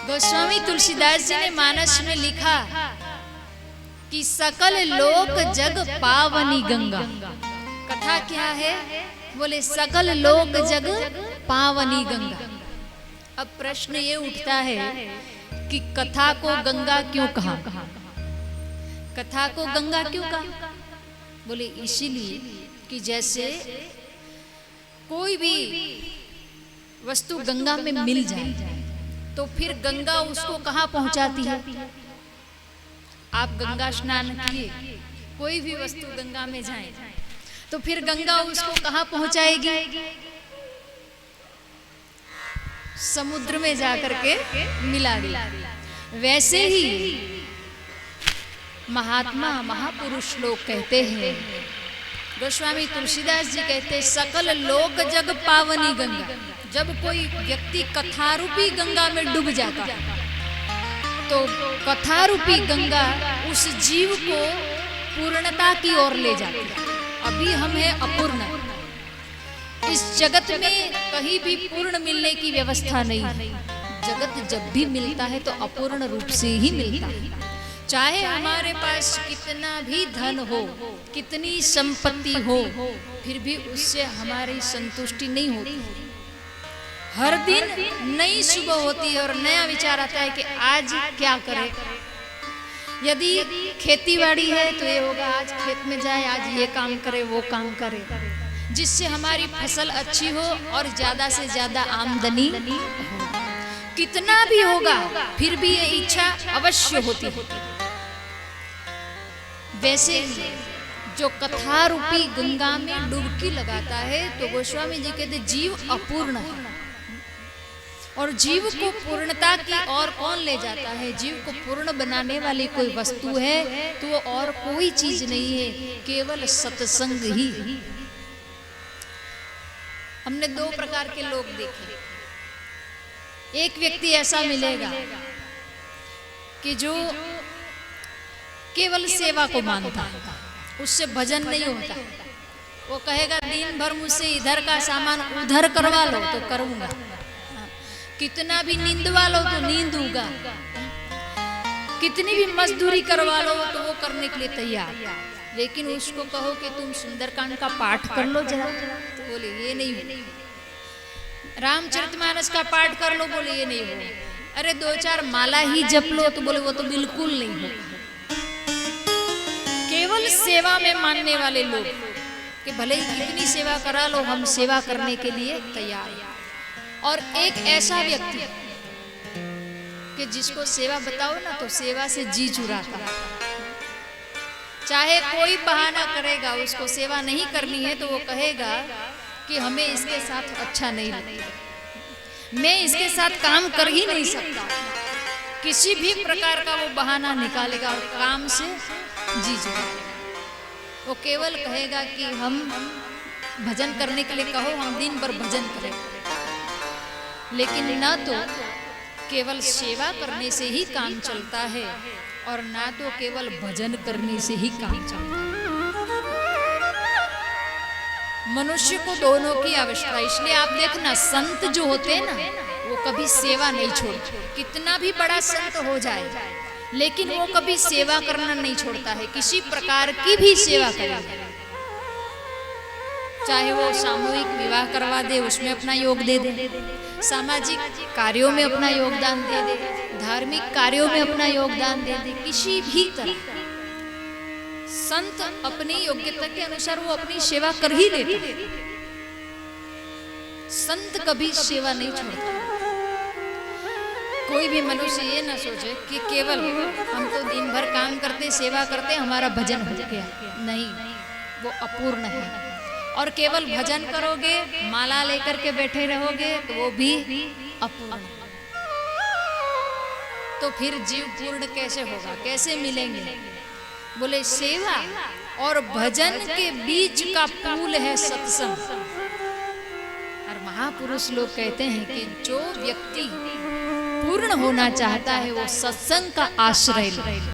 गोस्वामी तुलसीदास जी ने मानस में लिखा कि सकल लोक जग पावनी गंगा। कथा क्या है? बोले सकल लोक जग पावनी गंगा। अब प्रश्न ये उठता है कि कथा को गंगा क्यों कहा? कथा को गंगा क्यों कहा? बोले इसीलिए कि जैसे कोई भी वस्तु गंगा में मिल जाए तो फिर गंगा उसको कहाँ पहुंचाती है? आप गंगा स्नान किए, कोई भी वस्तु गंगा में जाए तो फिर गंगा उसको कहाँ पहुंचाएगी? समुद्र में जाकर के मिला दी। वैसे ही महात्मा महापुरुष लोग कहते हैं, गोस्वामी तुलसीदास जी कहते हैं, सकल लोक जग पावनी गंगा। जब कोई व्यक्ति कथारूपी गंगा में डूब जाता है तो कथारूपी गंगा उस जीव को पूर्णता की ओर ले जाती है। अभी हम हैं अपूर्ण। इस जगत में कहीं भी पूर्ण मिलने की व्यवस्था नहीं। जगत जब भी मिलता है तो अपूर्ण रूप से ही मिलता है। चाहे हमारे पास कितना भी धन हो, कितनी संपत्ति हो, फिर भी उससे हमारी संतुष्टि नहीं होती। हर दिन नई सुबह होती है और नया विचार आता है कि आज क्या करें। यदि खेतीबाड़ी है तो ये होगा, आज खेत में जाए, आज ये काम करे, वो काम करे, जिससे हमारी फसल अच्छी हो और ज्यादा से ज्यादा आमदनी हो। कितना भी होगा फिर भी ये इच्छा अवश्य होती है। वैसे जो कथा रूपी गंगा में डुबकी लगाता है तो गोस्वामी जी कहते जीव अपूर्ण है। और जीव को पूर्णता की ओर कौन ले जाता है? जीव को पूर्ण बनाने वाली कोई वस्तु है तो वो और कोई चीज नहीं है, केवल सत्संग ही। हमने दो प्रकार के लोग देखे। एक व्यक्ति ऐसा मिलेगा कि जो केवल सेवा को मानता है, उससे भजन नहीं होता। वो कहेगा दिन भर मुझसे इधर का सामान उधर करवा लो तो करूंगा, कितना भी नींदवा लो तो नींदूंगा, कितनी भी मजदूरी करवा लो तो वो करने के लिए तैयार। लेकिन उसको कहो कि तुम सुंदरकांड का पाठ कर लो जरा, तो बोले ये नहीं हो। रामचरितमानस का पाठ कर लो, बोले ये नहीं हो। अरे दो चार माला ही जप लो, तो बोले वो तो बिल्कुल नहीं हो। केवल सेवा में मानने वाले लोग कि भले ही कितनी सेवा करा लो, हम सेवा करने के लिए तैयार हैं। और एक ऐसा व्यक्ति कि जिसको सेवा बताओ ना तो सेवा से जी चुराता है। चाहे कोई बहाना करेगा, उसको सेवा नहीं करनी है तो वो कहेगा कि हमें इसके साथ अच्छा नहीं लगता, मैं इसके साथ काम कर ही नहीं सकता। किसी भी प्रकार का वो बहाना निकालेगा और काम से जी चुराएगा। वो केवल कहेगा कि हम भजन करने के लिए कहो, हम दिन भर भजन करें। लेकिन ना तो केवल सेवा करने से ही काम चलता है और ना तो केवल भजन करने से ही काम चलता है। मनुष्य को दोनों की आवश्यकता। इसलिए आप देखना, संत जो होते हैं ना वो कभी सेवा नहीं छोड़ते। कितना भी बड़ा संत हो जाए लेकिन वो कभी सेवा करना नहीं छोड़ता है। किसी प्रकार की भी सेवा करे, चाहे वो सामूहिक विवाह करवा दे, उसमें अपना योग दे दे, सामाजिक कार्यों में अपना योगदान दे दे, धार्मिक कार्यों में अपना योगदान दे दे, किसी भी तरह संत अपनी योग्यता के अनुसार वो अपनी सेवा कर ही देते। संत कभी सेवा नहीं छोड़ता। कोई भी मनुष्य ये ना सोचे कि केवल हम तो दिन भर काम करते, सेवा करते, हमारा भजन हो गया। नहीं, वो अपूर्ण है। और केवल भजन करोगे, माला लेकर के बैठे रहोगे तो वो भी अपूर्ण। तो फिर जीव पूर्ण कैसे होगा, कैसे मिलेंगे? बोले सेवा और भजन के बीच का पुल है सत्संग। और महापुरुष लोग कहते हैं कि जो व्यक्ति पूर्ण होना चाहता है वो सत्संग का आश्रय ले।